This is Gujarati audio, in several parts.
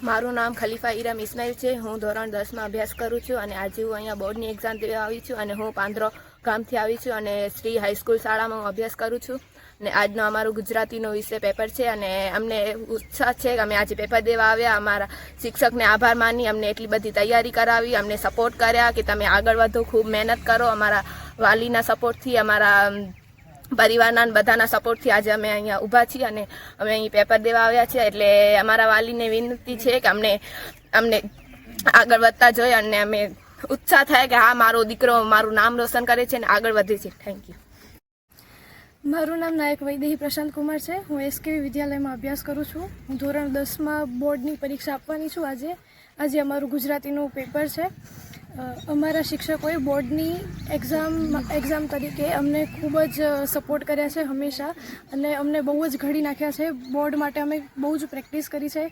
મારું નામ ખલીફા ઈરામ ઇસ્માઇલ છે। હું ધોરણ 10માં અભ્યાસ કરું છું અને આજે હું અહીંયા બોર્ડની એક્ઝામ દેવા આવી છું અને હું પાંદરો ગામથી આવી છું અને શ્રી હાઈસ્કૂલ શાળામાં હું અભ્યાસ કરું છું અને આજનો અમારો ગુજરાતીનો વિષય પેપર છે અને અમને ઉત્સાહ છે કે અમે આજે પેપર દેવા આવ્યા। અમારા શિક્ષકને આભાર માની અમને એટલી બધી તૈયારી કરાવી, અમને સપોર્ટ કર્યા કે તમે આગળ વધો, ખૂબ મહેનત કરો। અમારા વાલીના સપોર્ટથી, અમારા પરિવારના બધાના સપોર્ટથી આજે અમે અહીંયા ઊભા છીએ અને અમે અહીં પેપર દેવા આવ્યા છીએ। એટલે અમારા વાલીને વિનંતી છે કે અમને આગળ વધતા જોઈએ અને અમે ઉત્સાહ થાય કે હા, મારો દીકરો મારું નામ રોશન કરે છે અને આગળ વધે છે। Thank you. મારું નામ નાયક વૈદેહી પ્રશાંત કુમાર છે। હું એસકેવી વિદ્યાલયમાં અભ્યાસ કરું છું। હું ધોરણ 10માં બોર્ડની પરીક્ષા આપવાની છું। આજે અમારું ગુજરાતીનું પેપર છે। અમારા શિક્ષકોએ બોર્ડની એક્ઝામ તરીકે અમને ખૂબ જ સપોર્ટ કર્યા છે હંમેશા અને અમને બહુ જ ઘડી નાખ્યા છે। બોર્ડ માટે અમે બહુ જ પ્રેક્ટિસ કરી છે।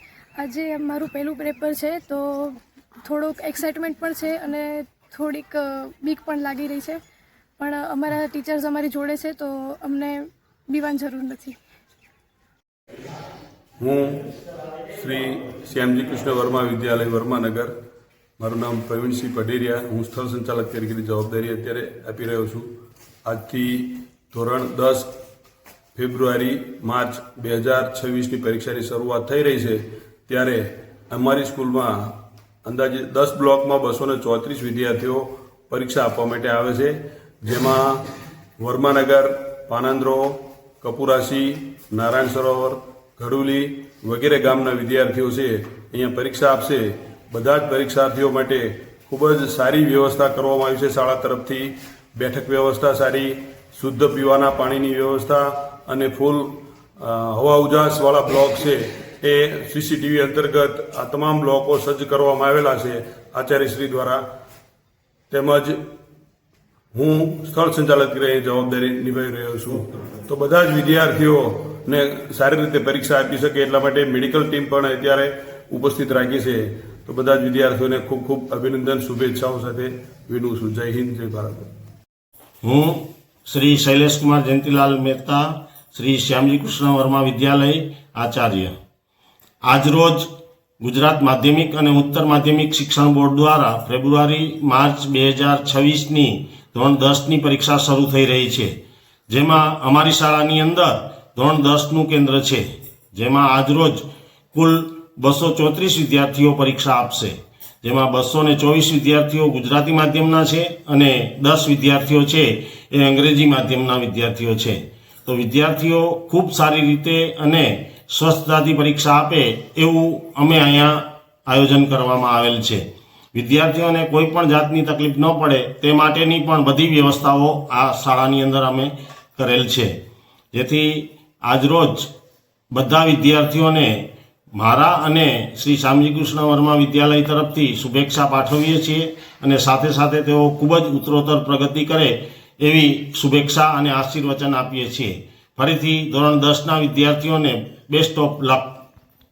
આજે મારું પહેલું પેપર છે તો થોડુંક એક્સાઇટમેન્ટ પણ છે અને થોડીક બીક પણ લાગી રહી છે, પણ અમારા ટીચર્સ અમારી જોડે છે તો અમને બીવાની જરૂર નથી। હું શ્રી શ્યામજી કૃષ્ણ વર્મા વિદ્યાલય વર્માનગર, મારું નામ પ્રવીણસિંહ પઢેરિયા, હું સ્થળ સંચાલક તરીકેની જવાબદારી અત્યારે આપી રહ્યો છું। આજથી ધોરણ 10 ફેબ્રુઆરી માર્ચ 2026ની પરીક્ષાની શરૂઆત થઈ રહી છે, ત્યારે અમારી સ્કૂલમાં અંદાજે 10 બ્લોકમાં 234 વિદ્યાર્થીઓ પરીક્ષા આપવા માટે આવે છે, જેમાં વર્માનગર, પાનાંદ્રો, કપુરાસી, નારાયણ સરોવર, ઘડુલી વગેરે ગામના વિદ્યાર્થીઓ છે અહીંયા પરીક્ષા આપશે। બધા જ પરીક્ષાર્થીઓ માટે ખૂબ જ સારી વ્યવસ્થા કરવામાં આવી છે શાળા તરફથી। બેઠક વ્યવસ્થા સારી, શુદ્ધ પીવાના પાણીની વ્યવસ્થા અને ફૂલ હવા ઉજાસવાળા બ્લોક છે એ સીસીટીવી અંતર્ગત આ તમામ બ્લોકો સજ્જ કરવામાં આવેલા છે આચાર્યશ્રી દ્વારા। તેમજ હું સ્થળ સંચાલક તરીકે જવાબદારી નિભાવી રહ્યો છું। તો બધા જ વિદ્યાર્થીઓને સારી રીતે પરીક્ષા આપી શકે એટલા માટે મેડિકલ ટીમ પણ અત્યારે ઉપસ્થિત રાખી છે। તો બધા જ વિદ્યાર્થીઓને ખૂબ ખૂબ અભિનંદન, શુભેચ્છાઓ સાથે વિનું છું। જય હિન્દ, જય ભારત। હું શ્રી શૈલેષ કુમાર જયંતિલાલ મહેતા, શ્રી શ્યામજી કૃષ્ણ વર્મા વિદ્યાલય આચાર્ય। આજરોજ ગુજરાત માધ્યમિક અને ઉત્તર માધ્યમિક શિક્ષણ બોર્ડ દ્વારા ફેબ્રુઆરી માર્ચ 2026ની ધોરણ 10ની પરીક્ષા શરૂ થઈ રહી છે, જેમાં અમારી શાળાની અંદર ધોરણ 10નું કેન્દ્ર છે, જેમાં આજરોજ કુલ 234 વિદ્યાર્થીઓ પરીક્ષા આપશે, જેમાં 224 વિદ્યાર્થીઓ ગુજરાતી માધ્યમના છે અને 10 વિદ્યાર્થીઓ છે એ અંગ્રેજી માધ્યમના વિદ્યાર્થીઓ છે। તો વિદ્યાર્થીઓ ખૂબ સારી રીતે અને સ્વસ્થતાથી પરીક્ષા આપે એવું અમે અહીંયા આયોજન કરવામાં આવેલ છે। વિદ્યાર્થીઓને કોઈ પણ જાતની તકલીફ ન પડે તે માટેની પણ બધી વ્યવસ્થાઓ આ શાળાની અંદર અમે કરેલ છે, જેથી આજરોજ બધા વિદ્યાર્થીઓને મારા અને શ્રી શ્યામજી કૃષ્ણ વર્મા વિદ્યાલય તરફથી શુભેચ્છા પાઠવીએ છીએ અને સાથે સાથે તેઓ ખૂબ જ ઉત્તરોત્તર પ્રગતિ કરે એવી શુભેચ્છા અને આશીર્વચન આપીએ છીએ। ફરીથી ધોરણ 10ના વિદ્યાર્થીઓને બેસ્ટ ઓફ લક।